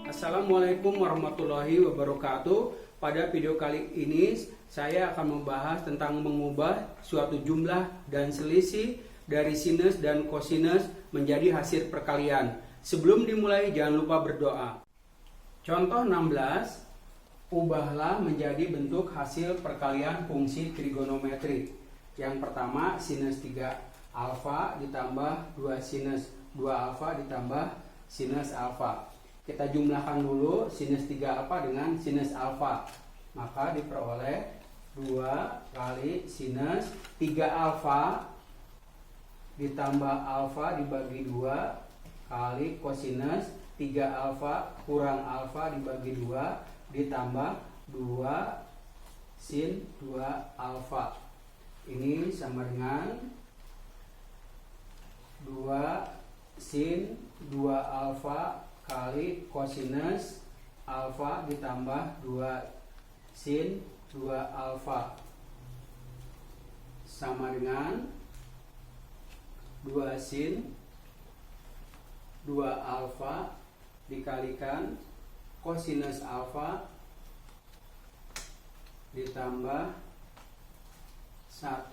Assalamualaikum warahmatullahi wabarakatuh. Pada video kali ini saya akan membahas tentang mengubah suatu jumlah dan selisih dari sinus dan kosinus menjadi hasil perkalian. Sebelum dimulai jangan lupa berdoa. Contoh 16, ubahlah menjadi bentuk hasil perkalian fungsi trigonometri. Yang pertama sinus 3 alfa ditambah 2 sinus 2 alfa ditambah sinus alfa. Kita jumlahkan dulu sinus 3 alfa dengan sinus alfa. Maka diperoleh 2 kali sinus 3 alfa ditambah alfa dibagi 2 kali kosinus 3 alfa kurang alfa dibagi 2 ditambah 2 sin 2 alfa. Ini sama dengan 2 sin 2 alfa kali kosinus alfa ditambah 2 sin 2 alfa sama dengan 2 sin 2 alfa dikalikan kosinus alfa ditambah 1.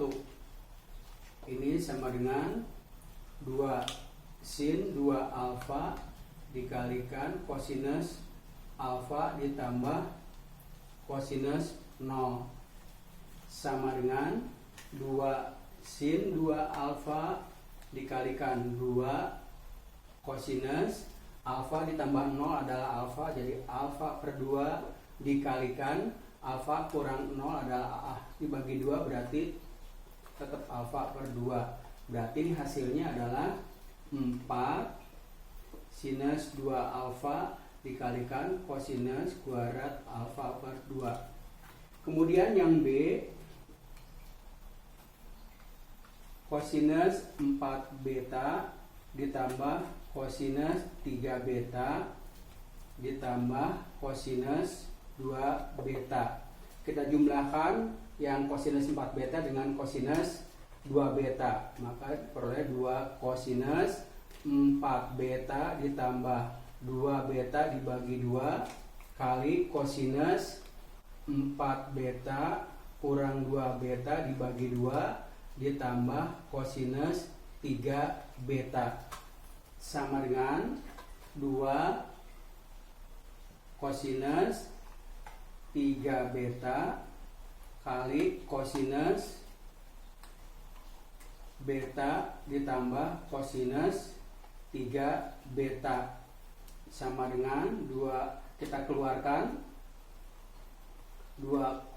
Ini sama dengan 2 sin 2 alfa dikalikan kosinus alfa ditambah kosinus 0 sama dengan 2 sin 2 alfa dikalikan 2 kosinus alfa ditambah 0 adalah alfa, jadi alfa per 2 dikalikan alfa kurang 0 adalah dibagi 2 berarti tetap alfa per 2. Berarti ini hasilnya adalah 4 sinus 2 alfa dikalikan kosinus kuadrat alfa per 2. Kemudian yang B, kosinus 4 beta ditambah kosinus 3 beta ditambah kosinus 2 beta. Kita jumlahkan yang kosinus 4 beta dengan kosinus 2 beta. Maka peroleh 2 kosinus 4 beta ditambah 2 beta dibagi 2 kali kosinus 4 beta kurang 2 beta dibagi 2 ditambah kosinus 3 beta sama dengan 2 kosinus 3 beta kali kosinus beta ditambah kosinus 3 beta sama dengan 2, kita keluarkan 2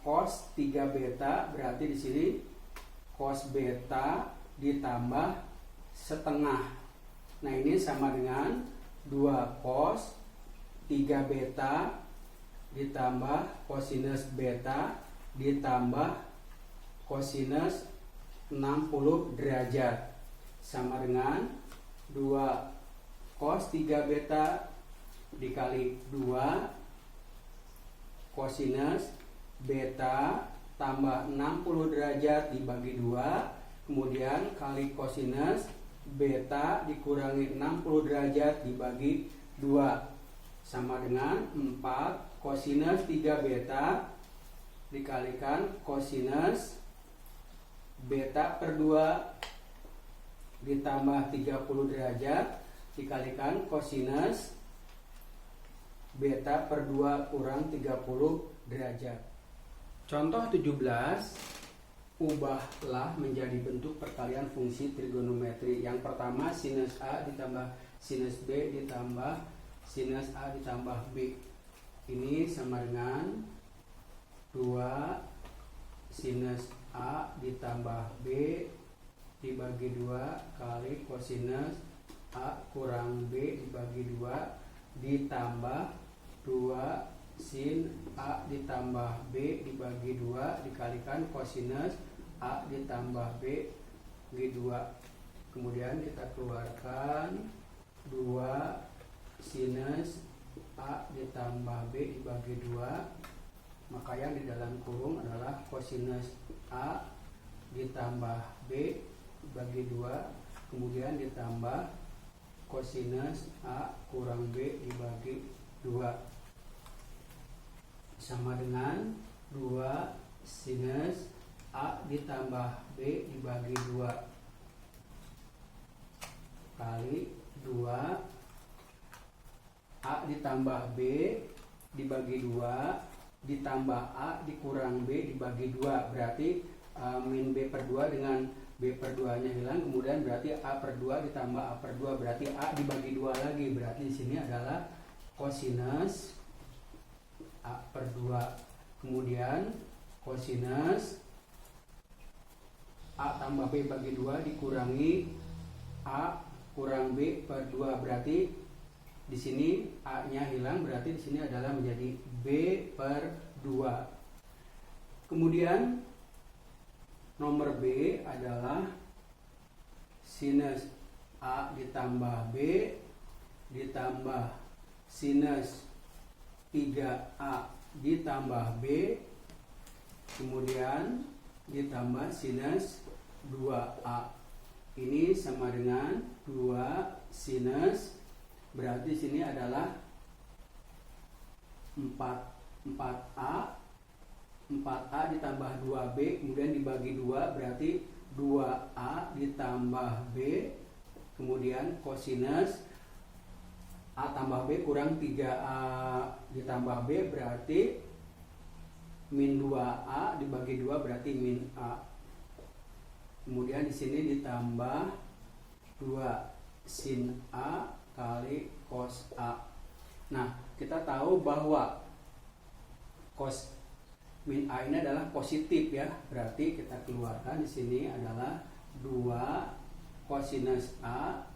cos 3 beta berarti di sini cos beta ditambah setengah. Nah, ini sama dengan 2 cos 3 beta ditambah kosinus beta ditambah kosinus 60 derajat sama dengan 2 cos 3 beta dikali 2 kosinus beta tambah 60 derajat dibagi 2 kemudian kali kosinus beta dikurangi 60 derajat dibagi 2 sama dengan 4 kosinus 3 beta dikalikan kosinus beta per 2 ditambah 30 derajat dikalikan kosinus beta per 2 kurang 30 derajat. Contoh 17, ubahlah menjadi bentuk perkalian fungsi trigonometri. Yang pertama sinus A ditambah sinus B ditambah sinus A ditambah B. Ini sama dengan 2 sinus A ditambah B dibagi 2 kali kosinus A kurang B dibagi 2 ditambah 2 sin A ditambah B dibagi 2 dikalikan kosinus A ditambah B dibagi 2. Kemudian kita keluarkan 2 sinus A ditambah B dibagi 2. Maka yang di dalam kurung adalah kosinus A ditambah B dibagi 2 kemudian ditambah kosinus A kurang B dibagi 2 sama dengan 2 sinus A ditambah B dibagi 2 kali 2 A ditambah B dibagi 2 ditambah A dikurang B dibagi 2. Berarti min B per 2 dengan B per 2 nya hilang, kemudian berarti A per 2 ditambah A per 2, berarti A dibagi 2 lagi. Berarti di sini adalah kosinus A per 2. Kemudian kosinus A tambah B bagi 2 dikurangi A kurang B per 2. Berarti di sini A-nya hilang, berarti di sini adalah menjadi B per 2. Kemudian nomor B adalah sinus A ditambah B ditambah sinus 3A ditambah B kemudian ditambah sinus 2A. Ini sama dengan 2 sinus, berarti sini adalah 4A ditambah 2B kemudian dibagi 2, berarti 2A ditambah B kemudian kosinus A tambah B kurang 3A ditambah B berarti min 2A dibagi 2 berarti min A. Kemudian di sini ditambah 2 sin A kali cos A. Nah, kita tahu bahwa cos min A ini adalah positif ya. Berarti kita keluarkan di sini adalah 2 kosinus A.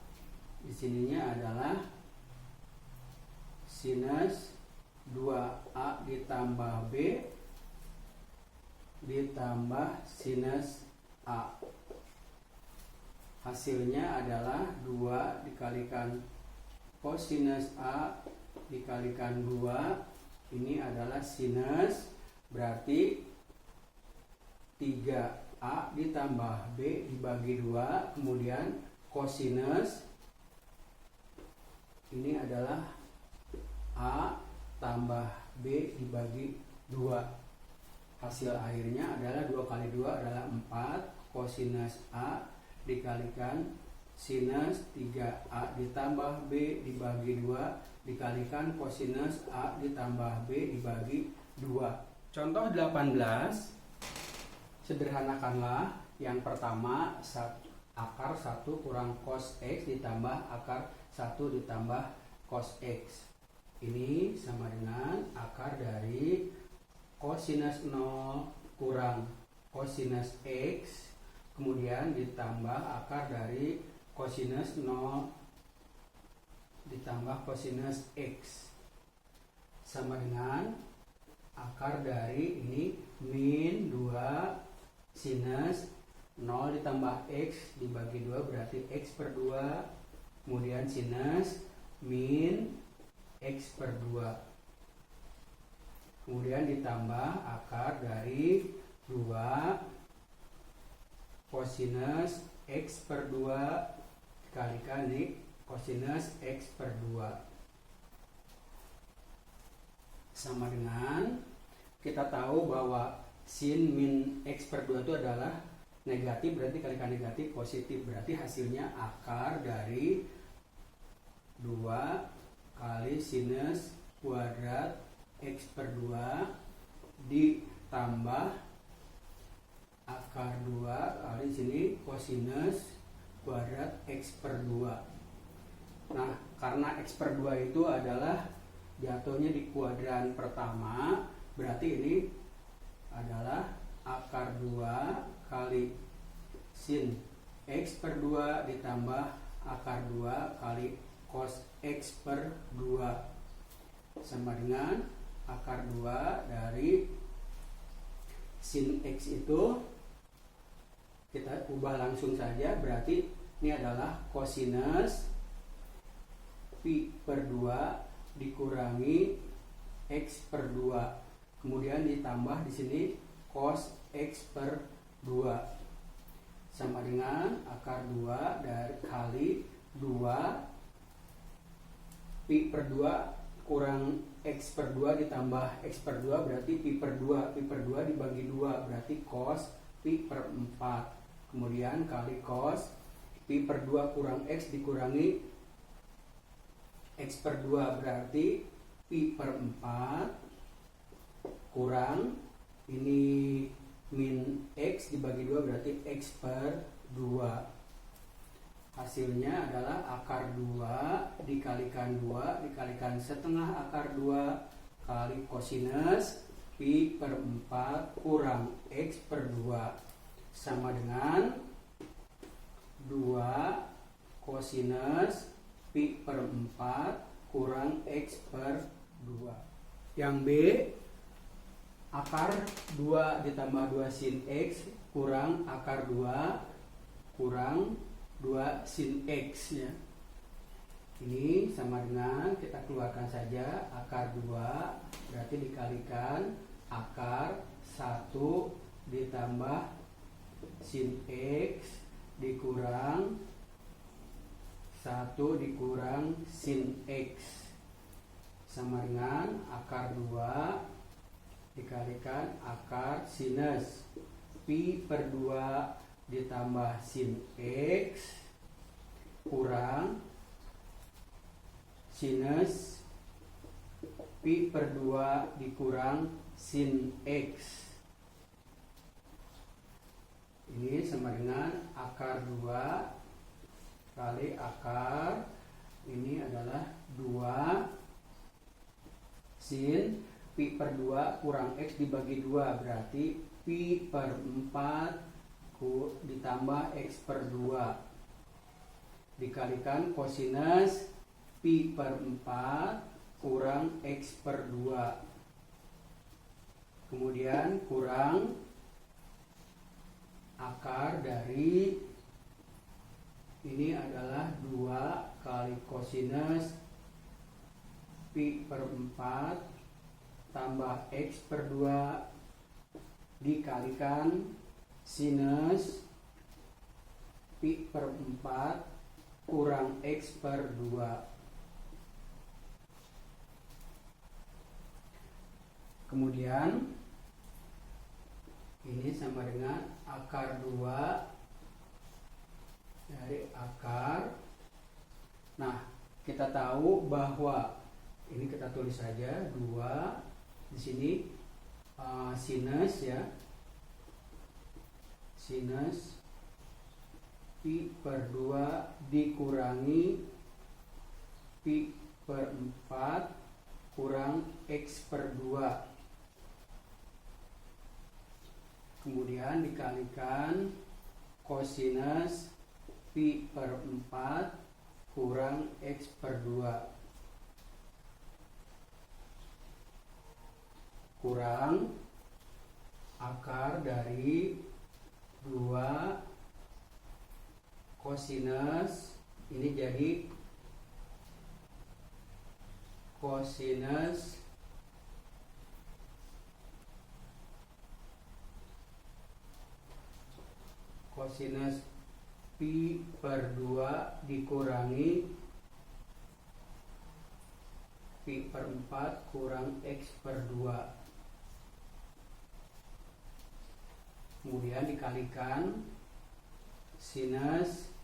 Di sininya adalah sinus 2A ditambah B ditambah sinus A. Hasilnya adalah 2 dikalikan kosinus A dikalikan 2. Ini adalah sinus, berarti 3A ditambah B dibagi 2. Kemudian kosinus ini adalah A tambah B dibagi 2. Hasil akhirnya adalah 2 kali 2 adalah 4 kosinus A dikalikan sinus 3A ditambah B dibagi 2 dikalikan kosinus A ditambah B dibagi 2. Contoh 18, sederhanakanlah. Yang pertama, akar 1 kurang cos X ditambah akar 1 ditambah cos X. Ini sama dengan akar dari kosinus 0 kurang kosinus X kemudian ditambah akar dari kosinus 0 ditambah kosinus X sama dengan akar dari ini min 2 sinus 0 ditambah X dibagi 2 berarti X per 2 kemudian sinus min X per 2 kemudian ditambah akar dari 2 kosinus X per 2 dikalikan di kosinus X per 2 sama dengan kita tahu bahwa sin min X per 2 itu adalah negatif, berarti kalikan negatif positif, berarti hasilnya akar dari 2 kali sinus kuadrat X per 2 ditambah akar 2 kali sini kosinus kuadrat X per 2. Nah, karena X per 2 itu adalah jatuhnya di kuadran pertama, berarti ini adalah akar 2 kali sin X per 2 ditambah akar 2 kali cos X per 2 sama dengan akar 2 dari sin X itu kita ubah langsung saja, berarti ini adalah kosinus pi per 2 dikurangi X per 2 kemudian ditambah di sini cos X per 2 sama dengan akar 2 dari kali 2 pi per 2 kurang X per 2 ditambah X per 2 berarti Pi per 2. Pi per 2 dibagi 2 berarti cos Pi per 4. Kemudian kali cos Pi per 2 kurang X dikurangi X per 2 berarti Pi per 4 kurang ini min X dibagi 2 berarti X per 2. Hasilnya adalah akar 2 dikalikan 2 dikalikan setengah akar 2 kali kosinus Pi per 4 kurang X per 2 sama dengan 2 kosinus Pi per 4 kurang X per 2. Yang B, akar 2 ditambah 2 sin X kurang akar 2 kurang 2 sin X ya. Ini sama dengan kita keluarkan saja akar 2 berarti dikalikan akar 1 ditambah sin X dikurang 1 dikurang sin X sama dengan akar 2 dikalikan akar sinus Pi per 2 ditambah sin X kurang sinus Pi per 2 dikurang sin X. Ini sama dengan akar 2 kali akar ini adalah 2 sin Pi per 2 kurang X dibagi 2 berarti Pi per 4 ditambah X per 2 dikalikan kosinus Pi per 4 kurang X per 2 kemudian kurang akar dari ini adalah 2 kali kosinus Pi per 4 tambah X per 2 dikalikan sinus Pi per 4 kurang X per 2. Kemudian ini sama dengan akar 2 dari akar. Nah, kita tahu bahwa ini kita tulis saja 2 di sini sinus ya. Sinus Pi per 2 dikurangi Pi per 4 kurang X per 2 kemudian dikalikan kosinus Pi per 4 kurang X per 2 kurang akar dari 2 kosinus ini jadi kosinus Pi per 2 dikurangi Pi per 4 kurang X per 2 kemudian dikalikan sinus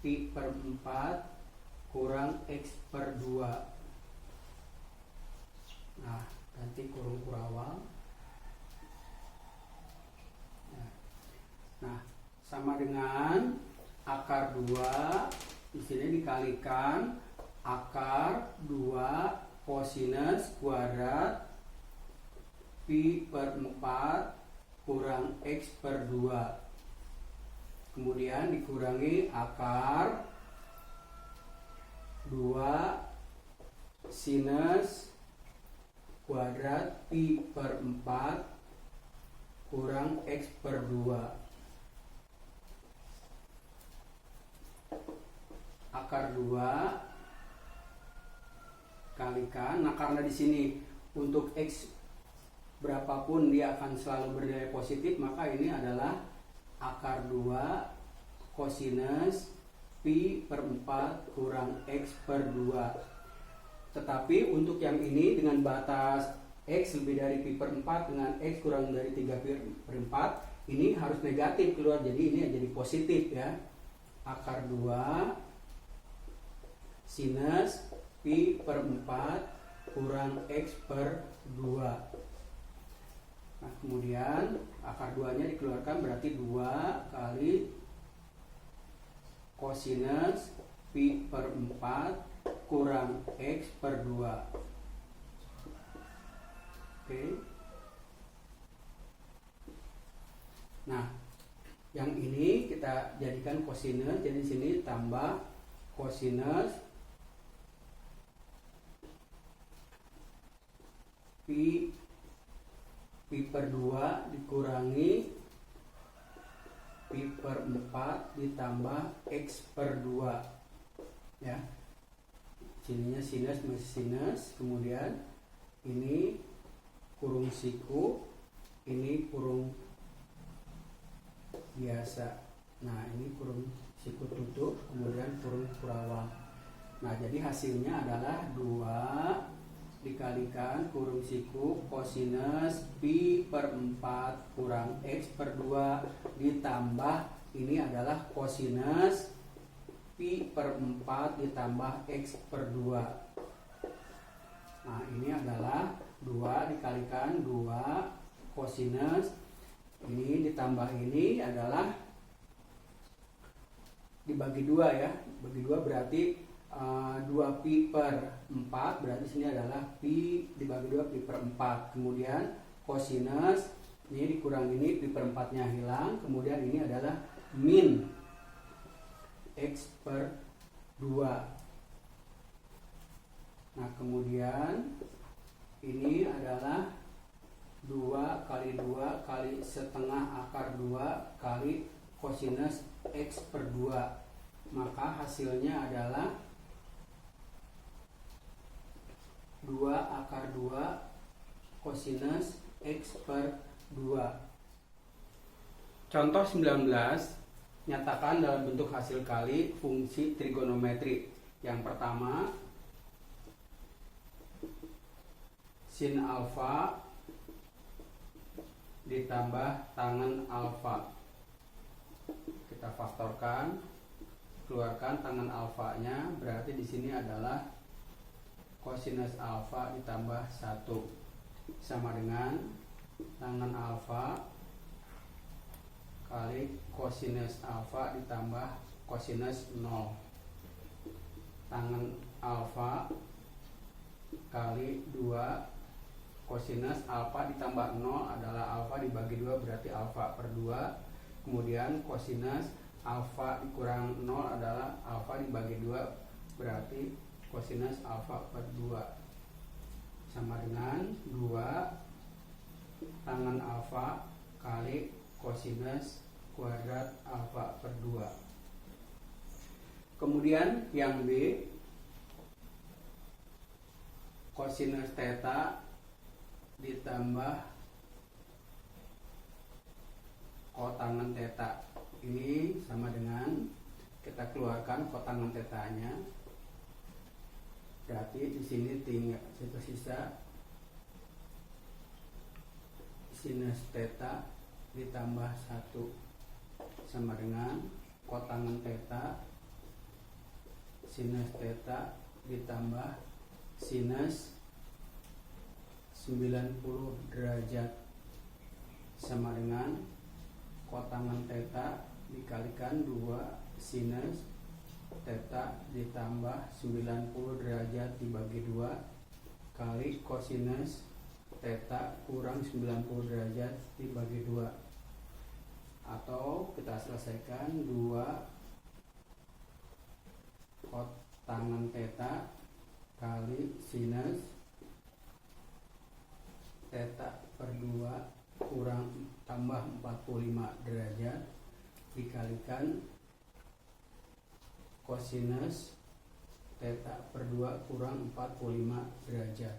Pi per 4 kurang X per 2. Nah, ganti kurung kurawal. Nah, sama dengan akar 2 di sini dikalikan akar 2 kosinus kuadrat Pi per 4 kurang X per 2 kemudian dikurangi akar 2 sinus kuadrat Pi per 4 kurang X per 2 akar 2 kalikan. Nah, karena di sini untuk X berapapun dia akan selalu bernilai positif, maka ini adalah akar 2 kosinus Pi per 4 kurang X per 2. Tetapi untuk yang ini dengan batas X lebih dari pi per 4 dengan X kurang dari 3 pi per 4, ini harus negatif keluar, jadi ini jadi positif ya. Akar 2 sinus pi per 4 kurang X per 2. Nah, kemudian akar 2-nya dikeluarkan, berarti 2 kali kosinus pi per 4 kurang X per 2. Oke. Nah, yang ini kita jadikan kosinus, jadi sini tambah kosinus pi per 2 dikurangi pi per 4 ditambah X per 2 ya. Sininya sinus masih sinus, kemudian ini kurung siku, ini kurung biasa. Nah, ini kurung siku tutup, kemudian kurung kurawang. Nah, jadi hasilnya adalah 2 dikalikan kurung siku kosinus pi per 4 kurang X per 2 ditambah ini adalah kosinus pi per 4 ditambah X per 2. Nah, ini adalah 2 dikalikan 2 kosinus ini ditambah ini adalah dibagi 2 ya. Bagi 2 berarti 2 pi per 4, berarti sini adalah pi dibagi 2 pi per 4. Kemudian kosinus ini dikurang ini, pi per 4 nya hilang, kemudian ini adalah min X per 2. Nah, kemudian ini adalah 2 kali 2 kali setengah akar 2 kali kosinus X per 2. Maka hasilnya adalah 2 akar 2 kosinus X per 2. Contoh 19, nyatakan dalam bentuk hasil kali fungsi trigonometri. Yang pertama, sin alfa ditambah tangen alfa. Kita faktorkan, keluarkan tangen alfanya, berarti di sini adalah kosinus alfa ditambah 1 sama dengan tangen alfa kali kosinus alfa ditambah kosinus 0. Tangen alfa kali 2 kosinus alfa ditambah 0 adalah alfa dibagi 2 berarti alfa per 2. Kemudian kosinus alfa dikurang 0 adalah alfa dibagi 2 berarti kosinus alfa per 2 sama dengan 2 tangen alfa kali kosinus kuadrat alfa per 2. Kemudian yang B, kosinus theta ditambah kotangen theta. Ini sama dengan kita keluarkan kotangen tetanya. Berarti di sini tinggal sisa sinus theta ditambah 1 sama dengan kotangen theta sinus theta ditambah sinus 90 derajat sama dengan kotangen theta dikalikan 2 sinus theta ditambah 90 derajat dibagi 2 kali kosinus theta kurang 90 derajat dibagi 2. Atau kita selesaikan 2 kotangen theta kali sinus theta per 2 kurang tambah 45 derajat dikalikan kosinus theta per 2 kurang 45 derajat.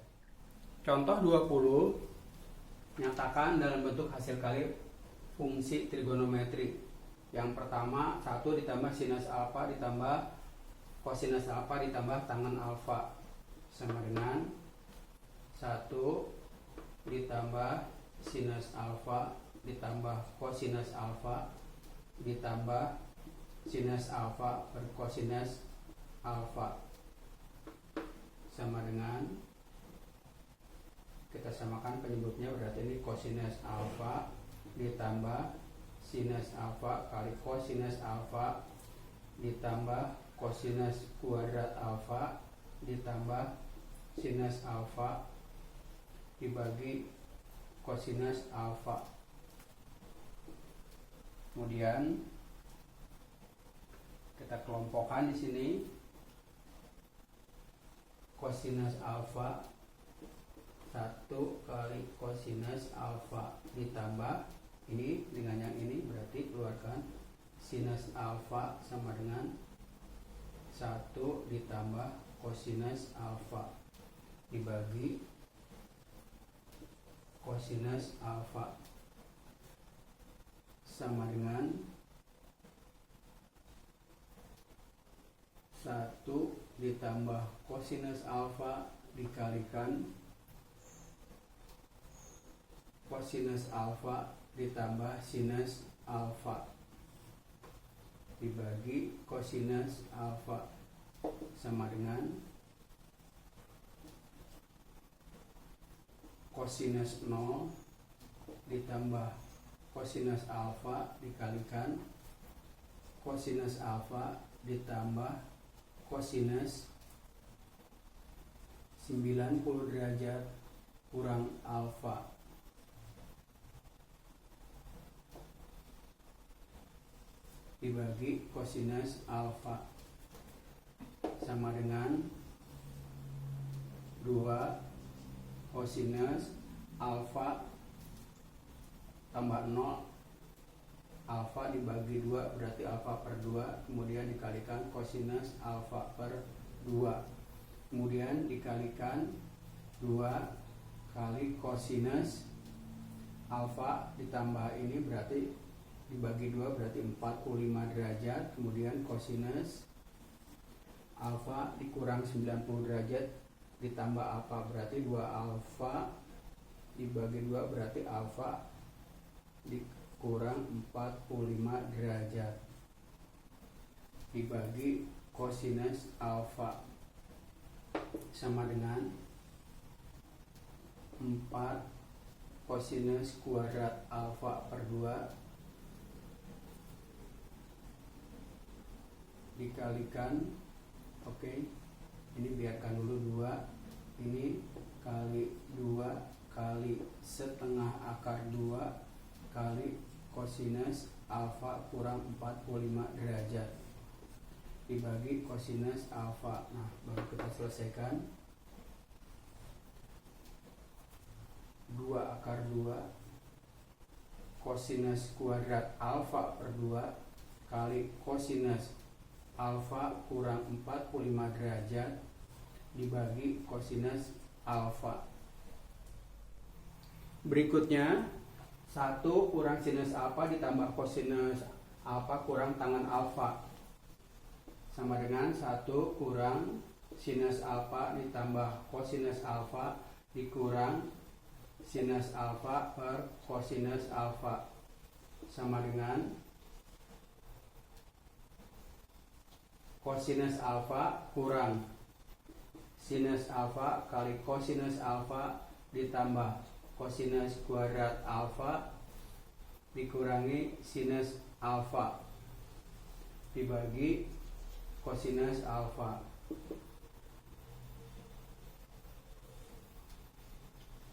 Contoh 20, nyatakan dalam bentuk hasil kali fungsi trigonometri. Yang pertama 1 ditambah sinus alfa ditambah kosinus alfa ditambah tangen alfa sama dengan 1 ditambah sinus alfa ditambah kosinus alfa ditambah sinus alfa per kosinus alfa sama dengan, kita samakan penyebutnya, berarti ini kosinus alfa ditambah sinus alfa kali kosinus alfa ditambah kosinus kuadrat alfa ditambah sinus alfa dibagi kosinus alfa. Kemudian kita kelompokkan di sini kosinus alfa 1 kali kosinus alfa ditambah ini dengan yang ini, berarti keluarkan sinus alfa sama dengan 1 ditambah kosinus alfa dibagi kosinus alfa sama dengan 1 ditambah kosinus alfa dikalikan kosinus alfa ditambah sinus alfa dibagi kosinus alfa sama dengan kosinus 0 ditambah kosinus alfa dikalikan kosinus alfa ditambah kosinus 90 derajat kurang alfa dibagi kosinus alfa sama dengan 2 kosinus alfa tambah 0 alfa dibagi 2 berarti alfa per 2, kemudian dikalikan kosinus alfa per 2, kemudian dikalikan 2 kali kosinus alfa ditambah ini berarti dibagi 2 berarti 45 derajat, kemudian kosinus alfa dikurang 90 derajat ditambah alfa berarti 2 alfa dibagi 2 berarti alfa dikurang 45 derajat dibagi kosinus alfa sama dengan 4 kosinus kuadrat alfa per 2 dikalikan, oke, ini biarkan dulu 2, ini kali 2 kali setengah akar 2 kali kosinus alfa kurang 45 derajat dibagi kosinus alfa. Nah, baru kita selesaikan. 2 akar 2 kosinus kuadrat alfa per 2 kali kosinus alfa kurang 45 derajat dibagi kosinus alfa. Berikutnya 1 kurang sinus alfa ditambah kosinus alfa kurang tangan alfa sama dengan 1 kurang sinus alfa ditambah kosinus alfa dikurang sinus alfa per kosinus alfa sama dengan kosinus alfa kurang sinus alfa kali kosinus alfa ditambah kosinus kuadrat alfa dikurangi sinus alfa dibagi kosinus alfa.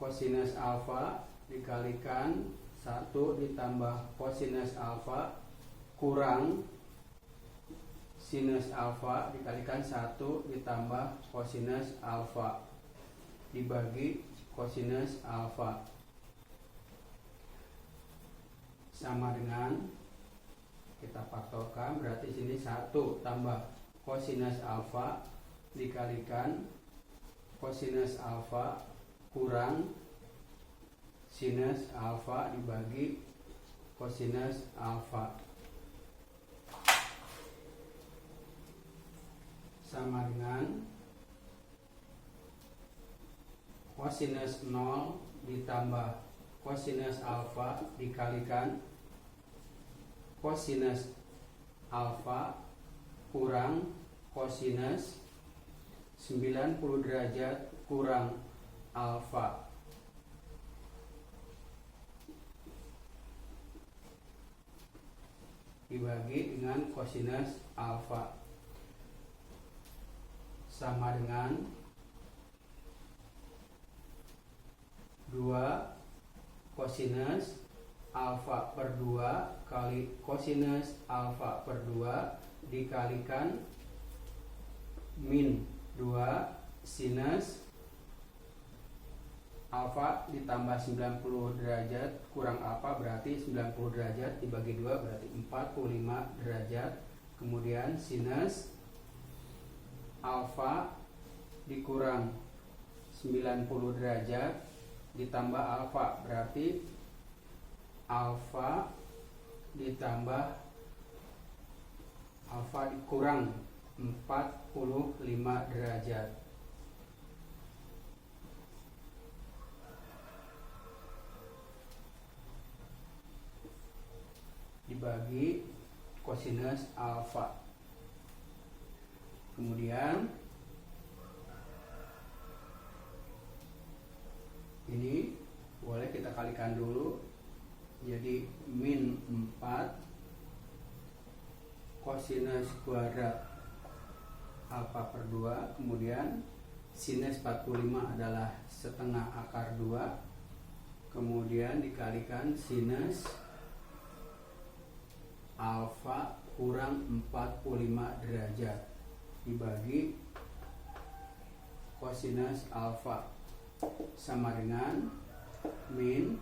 Kosinus alfa dikalikan 1 ditambah kosinus alfa kurang sinus alfa dikalikan 1 ditambah kosinus alfa dibagi kosinus alfa sama dengan, kita faktorkan, berarti sini 1 tambah kosinus alfa dikalikan kosinus alfa kurang sinus alfa dibagi kosinus alfa sama dengan Kosinus 0 ditambah kosinus alfa dikalikan kosinus alfa kurang kosinus 90 derajat kurang alfa dibagi dengan kosinus alfa sama dengan 2 kosinus alfa per 2 kali kosinus alfa per 2 dikalikan min 2 sinus alfa ditambah 90 derajat kurang alfa berarti 90 derajat dibagi 2 berarti 45 derajat. Kemudian sinus alfa dikurang 90 derajat ditambah alfa berarti alfa ditambah alfa dikurang 45 derajat dibagi kosinus alfa. Kemudian ini boleh kita kalikan dulu, jadi min 4 kosinus kuadrat alfa per 2, kemudian sinus 45 adalah setengah akar 2, kemudian dikalikan sinus alfa kurang 45 derajat dibagi kosinus alfa sama dengan min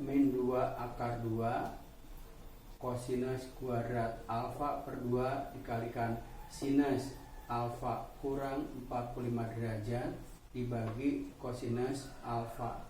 2 akar 2 kosinus kuadrat alfa per 2 dikalikan sinus alfa kurang 45 derajat dibagi kosinus alfa.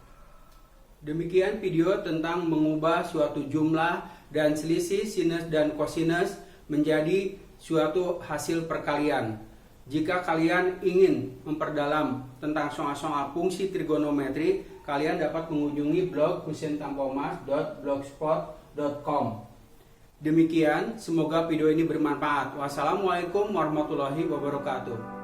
Demikian video tentang mengubah suatu jumlah dan selisih sinus dan kosinus menjadi suatu hasil perkalian. Jika kalian ingin memperdalam tentang soal-soal fungsi trigonometri, kalian dapat mengunjungi blog husentanpomas.blogspot.com. Demikian, semoga video ini bermanfaat. Wassalamualaikum warahmatullahi wabarakatuh.